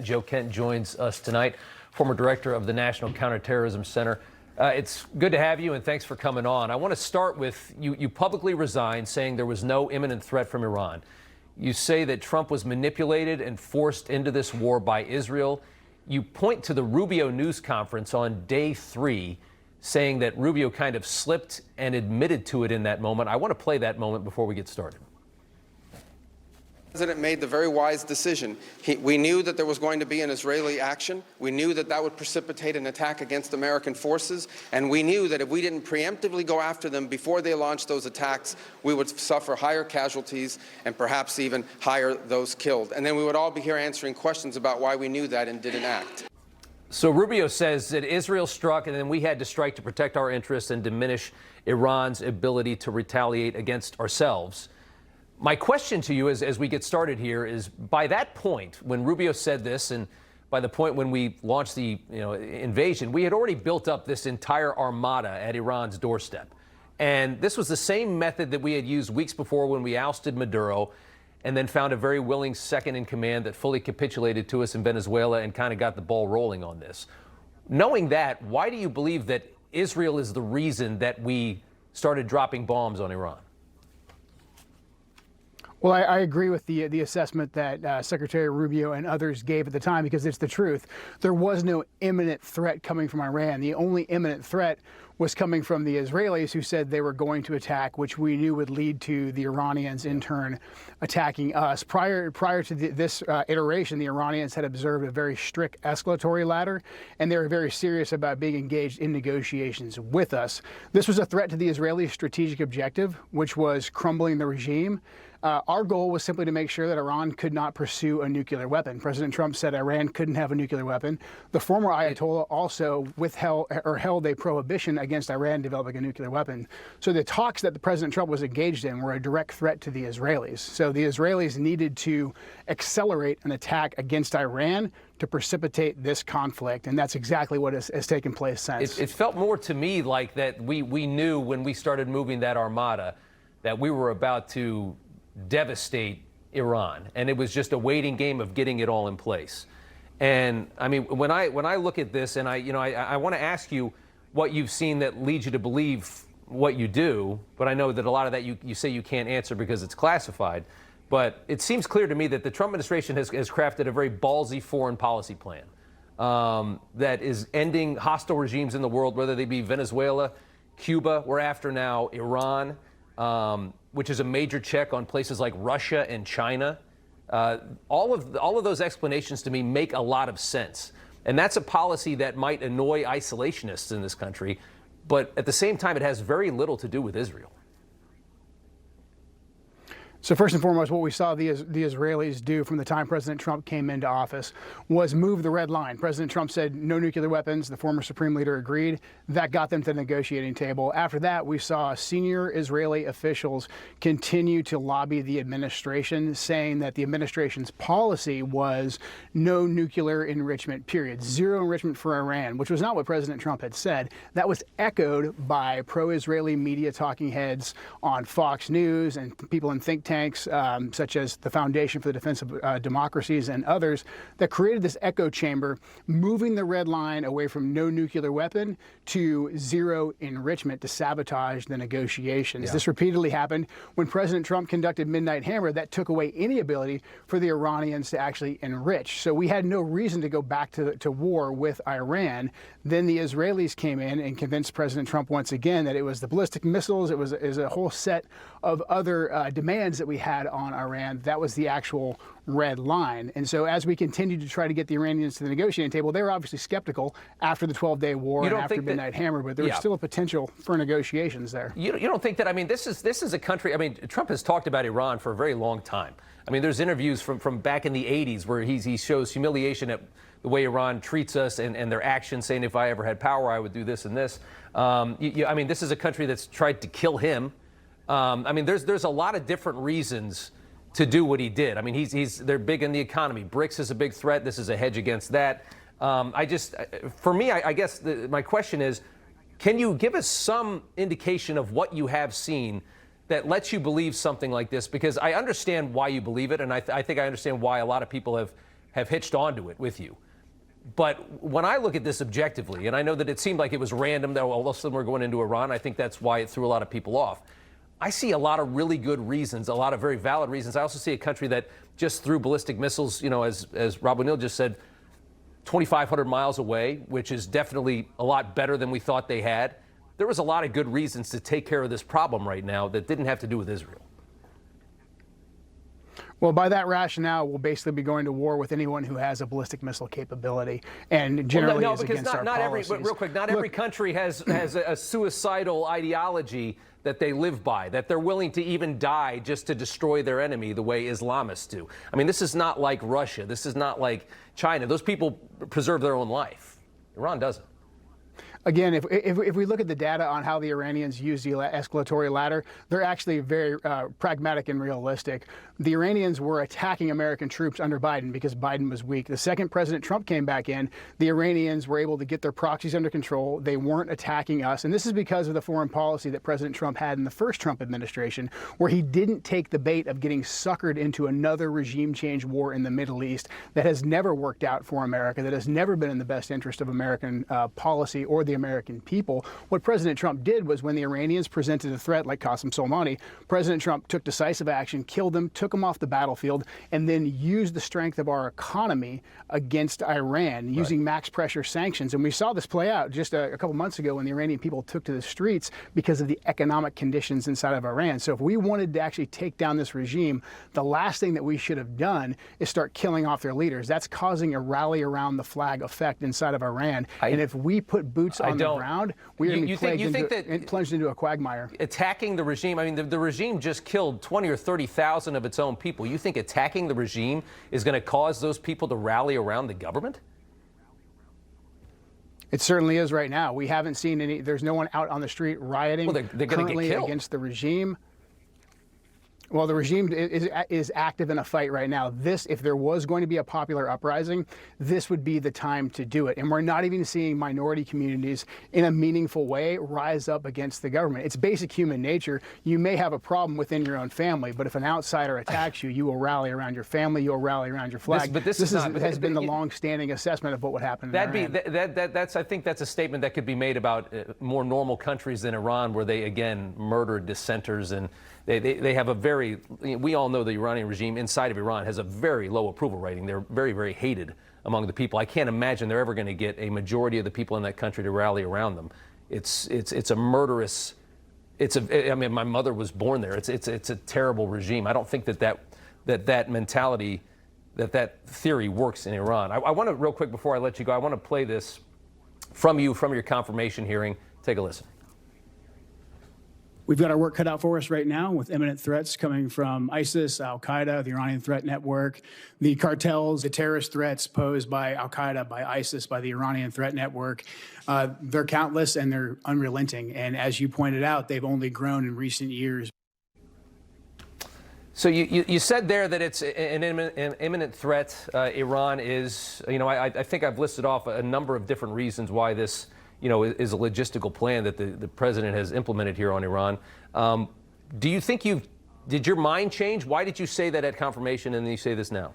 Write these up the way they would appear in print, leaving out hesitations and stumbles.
Joe Kent joins us tonight, former director of the National Counterterrorism Center. It's good to have you, and thanks for coming on. I want to start with you publicly resigned, saying there was no imminent threat from Iran. You say that Trump was manipulated and forced into this war by Israel. You point to the Rubio news conference on day 3, saying that Rubio kind of slipped and admitted to it in that moment. I want to play that moment before we get started. The president made the very wise decision. We knew that there was going to be an Israeli action. We knew that that would precipitate an attack against American forces. And we knew that if we didn't preemptively go after them before they launched those attacks, we would suffer higher casualties and perhaps even higher those killed. And then we would all be here answering questions about why we knew that and didn't act. So Rubio says that Israel struck and then we had to strike to protect our interests and diminish Iran's ability to retaliate against ourselves. My question to you as we get started here is, by that point, when Rubio said this, and by the point when we launched the invasion, we had already built up this entire armada at Iran's doorstep. And this was the same method that we had used weeks before when we ousted Maduro and then found a very willing second in command that fully capitulated to us in Venezuela and kind of got the ball rolling on this. Knowing that, why do you believe that Israel is the reason that we started dropping bombs on Iran? Well, I agree with the assessment that Secretary Rubio and others gave at the time, because it's the truth. There was no imminent threat coming from Iran. The only imminent threat was coming from the Israelis, who said they were going to attack, which we knew would lead to the Iranians in turn attacking us. Prior to this iteration, the Iranians had observed a very strict escalatory ladder, and they were very serious about being engaged in negotiations with us. This was a threat to the Israeli strategic objective, which was crumbling the regime. Our goal was simply to make sure that Iran could not pursue a nuclear weapon. President Trump said Iran couldn't have a nuclear weapon. The former Ayatollah also held a prohibition against Iran developing a nuclear weapon. So the talks that the President Trump was engaged in were a direct threat to the Israelis. So the Israelis needed to accelerate an attack against Iran to precipitate this conflict, and that's exactly what has taken place since. It felt more to me like that we knew when we started moving that armada that we were about to devastate Iran, and it was just a waiting game of getting it all in place. And I mean, when I look at this, and I want to ask you what you've seen that leads you to believe what you do, but I know that a lot of that you say you can't answer because it's classified. But it seems clear to me that the Trump administration has crafted a very ballsy foreign policy plan that is ending hostile regimes in the world, whether they be Venezuela, Cuba, we're after now Iran, which is a major check on places like Russia and China. All of those explanations to me make a lot of sense. And that's a policy that might annoy isolationists in this country, but at the same time, it has very little to do with Israel. So first and foremost, what we saw the Israelis do from the time President Trump came into office was move the red line. President Trump said no nuclear weapons. The former Supreme Leader agreed. That got them to the negotiating table. After that, we saw senior Israeli officials continue to lobby the administration, saying that the administration's policy was no nuclear enrichment, period. Zero enrichment for Iran, which was not what President Trump had said. That was echoed by pro-Israeli media talking heads on Fox News and people in think tanks such as the Foundation for the Defense of Democracies and others, that created this echo chamber, moving the red line away from no nuclear weapon to zero enrichment to sabotage the negotiations. Yeah. This repeatedly happened when President Trump conducted Midnight Hammer. That took away any ability for the Iranians to actually enrich. So we had no reason to go back to war with Iran. Then the Israelis came in and convinced President Trump once again that it was the ballistic missiles, it was a whole set of other demands that we had on Iran. That was the actual red line. And so as we continued to try to get the Iranians to the negotiating table, they were obviously skeptical after the 12-day war and after Midnight Hammer, but there was still a potential for negotiations there. You don't think that, I mean, this is a country, I mean, Trump has talked about Iran for a very long time. I mean, there's interviews from back in the 80s where he shows humiliation at the way Iran treats us and their actions, saying if I ever had power, I would do this and this. I mean, this is a country that's tried to kill him. I mean, there's a lot of different reasons to do what he did. I mean, they're big in the economy. BRICS is a big threat. This is a hedge against that. For me, I guess my question is, can you give us some indication of what you have seen that lets you believe something like this? Because I understand why you believe it, and I think I understand why a lot of people have hitched onto it with you. But when I look at this objectively, and I know that it seemed like it was random that all of a sudden we're going into Iran, I think that's why it threw a lot of people off. I see a lot of really good reasons, a lot of very valid reasons. I also see a country that just threw ballistic missiles, you know, as Rob O'Neill just said, 2,500 miles away, which is definitely a lot better than we thought they had. There was a lot of good reasons to take care of this problem right now that didn't have to do with Israel. Well, by that rationale, we'll basically be going to war with anyone who has a ballistic missile capability, and generally well, no, is because against our policies. Real quick, not every country has a suicidal ideology that they live by, that they're willing to even die just to destroy their enemy the way Islamists do. I mean, this is not like Russia. This is not like China. Those people preserve their own life. Iran doesn't. Again, if we look at the data on how the Iranians use the escalatory ladder, they're actually very pragmatic and realistic. The Iranians were attacking American troops under Biden because Biden was weak. The second President Trump came back in, the Iranians were able to get their proxies under control. They weren't attacking us. And this is because of the foreign policy that President Trump had in the first Trump administration, where he didn't take the bait of getting suckered into another regime change war in the Middle East that has never worked out for America, that has never been in the best interest of American policy or the American people. What President Trump did was, when the Iranians presented a threat like Qasem Soleimani, President Trump took decisive action, killed them, took them off the battlefield, and then used the strength of our economy against Iran, using max pressure sanctions. And we saw this play out just a couple months ago when the Iranian people took to the streets because of the economic conditions inside of Iran. So if we wanted to actually take down this regime, the last thing that we should have done is start killing off their leaders. That's causing a rally around the flag effect inside of Iran. And if we put boots on the ground, we're going to be plunged into a quagmire. Attacking the regime, I mean, the regime just killed 20 or 30,000 of its own people. You think attacking the regime is going to cause those people to rally around the government? It certainly is right now. We haven't seen any, there's no one out on the street rioting they're going to get killed against the regime. Well, the regime is active in a fight right now. This, if there was going to be a popular uprising, this would be the time to do it. And we're not even seeing minority communities in a meaningful way rise up against the government. It's basic human nature. You may have a problem within your own family, but if an outsider attacks you, you will rally around your family, you'll rally around your flag. This has been the long-standing assessment of what would happen in Iran. I think that's a statement that could be made about more normal countries than Iran, where they, again, murder dissenters, and they have a very, we all know the Iranian regime inside of Iran has a very low approval rating. They're very, very hated among the people. I can't imagine they're ever going to get a majority of the people in that country to rally around them. It's a murderous, I mean, my mother was born there. It's a terrible regime. I don't think that mentality, that theory works in Iran. I want to, real quick before I let you go, I want to play this from your confirmation hearing. Take a listen. We've got our work cut out for us right now with imminent threats coming from ISIS, al-Qaeda, the Iranian threat network, the cartels, the terrorist threats posed by al-Qaeda, by ISIS, by the Iranian threat network. They're countless and they're unrelenting. And as you pointed out, they've only grown in recent years. So you said there that it's an imminent threat. Iran is, I think I've listed off a number of different reasons why this is a logistical plan that the president has implemented here on Iran. Do you think did your mind change? Why did you say that at confirmation and then you say this now?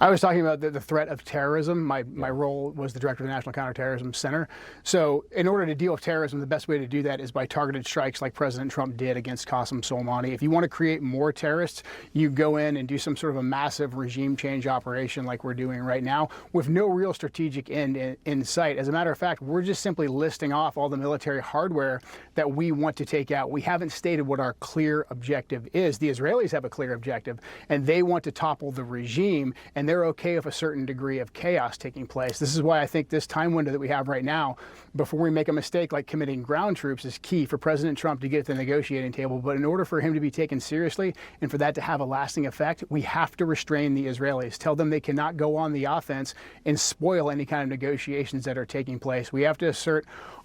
I was talking about the threat of terrorism. My role was the director of the National Counterterrorism Center. So in order to deal with terrorism, the best way to do that is by targeted strikes like President Trump did against Qasem Soleimani. If you want to create more terrorists, you go in and do some sort of a massive regime change operation like we're doing right now with no real strategic end in sight. As a matter of fact, we're just simply listing off all the military hardware that we want to take out. We haven't stated what our clear objective is. The Israelis have a clear objective, and they want to topple the regime, and they're okay with a certain degree of chaos taking place. This is why I think this time window that we have right now, before we make a mistake like committing ground troops, is key for President Trump to get to the negotiating table. But in order for him to be taken seriously and for that to have a lasting effect, we have to restrain the Israelis. Tell them they cannot go on the offense and spoil any kind of negotiations that are taking place. We have to assert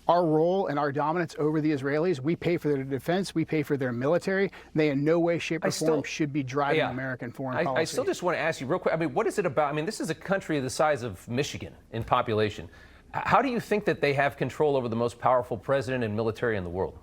our role and our dominance over the Israelis. We pay for their defense. We pay for their military. They in no way, shape, or form should be driving American foreign policy. I still just want to ask you real quick, I mean, what is it about? I mean, this is a country the size of Michigan in population. How do you think that they have control over the most powerful president and military in the world?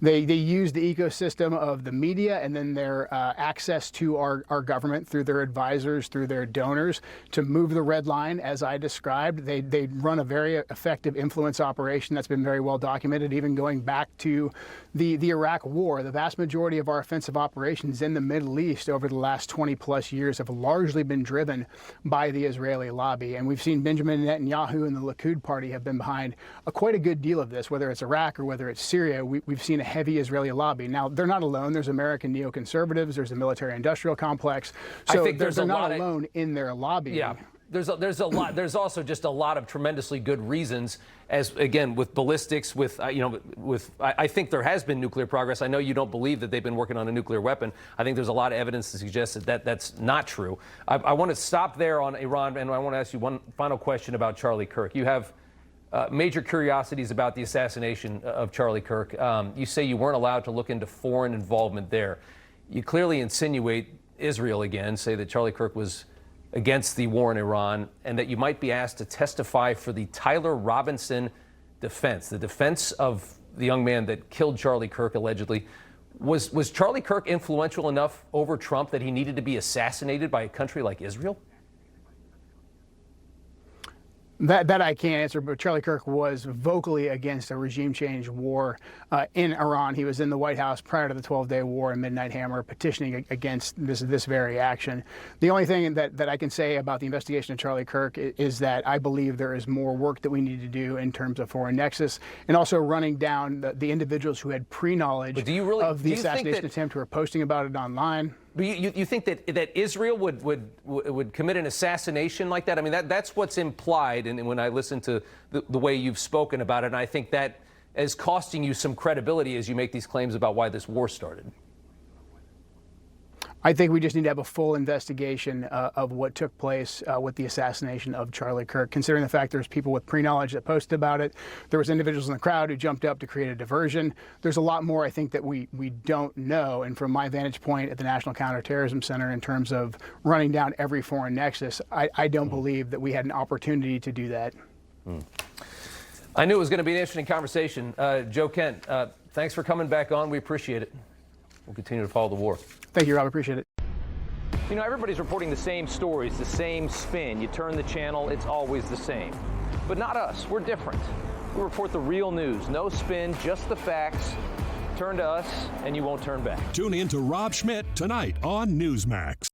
They use the ecosystem of the media and then their access to our government through their advisors, through their donors, to move the red line, as I described. They run a very effective influence operation that's been very well documented, even going back to the Iraq War. The vast majority of our offensive operations in the Middle East over the last 20-plus years have largely been driven by the Israeli lobby. And we've seen Benjamin Netanyahu and the Likud party have been behind quite a good deal of this, whether it's Iraq or whether it's Syria. We've seen a heavy Israeli lobby. Now, they're not alone. There's American neoconservatives. There's a military-industrial complex. So I think they're not alone in their lobbying. Yeah. There's a lot. There's also just a lot of tremendously good reasons, as again with ballistics, with I think there has been nuclear progress. I know you don't believe that they've been working on a nuclear weapon. I think there's a lot of evidence to suggest that that's not true. I want to stop there on Iran, and I want to ask you one final question about Charlie Kirk. You have major curiosities about the assassination of Charlie Kirk. You say you weren't allowed to look into foreign involvement there. You clearly insinuate Israel again, say that Charlie Kirk was against the war in Iran, and that you might be asked to testify for the Tyler Robinson defense, the defense of the young man that killed Charlie Kirk allegedly. Was Charlie Kirk influential enough over Trump that he needed to be assassinated by a country like Israel? That I can't answer, but Charlie Kirk was vocally against a regime change war in Iran. He was in the White House prior to the 12-day war and Midnight Hammer petitioning against this very action. The only thing that I can say about the investigation of Charlie Kirk is that I believe there is more work that we need to do in terms of foreign nexus and also running down the individuals who had pre-knowledge of the assassination attempt, who were posting about it online. But you think that Israel would commit an assassination like that? I mean, that's what's implied, and when I listen to the way you've spoken about it, and I think that is costing you some credibility as you make these claims about why this war started. I think we just need to have a full investigation of what took place with the assassination of Charlie Kirk, considering the fact there's people with pre-knowledge that posted about it. There was individuals in the crowd who jumped up to create a diversion. There's a lot more, I think, that we don't know. And from my vantage point at the National Counterterrorism Center, in terms of running down every foreign nexus, I don't believe that we had an opportunity to do that. I knew it was going to be an interesting conversation. Joe Kent, thanks for coming back on. We appreciate it. We'll continue to follow the war. Thank you, Rob. Appreciate it. You know, everybody's reporting the same stories, the same spin. You turn the channel, it's always the same. But not us. We're different. We report the real news. No spin, just the facts. Turn to us, and you won't turn back. Tune in to Rob Schmitt tonight on Newsmax.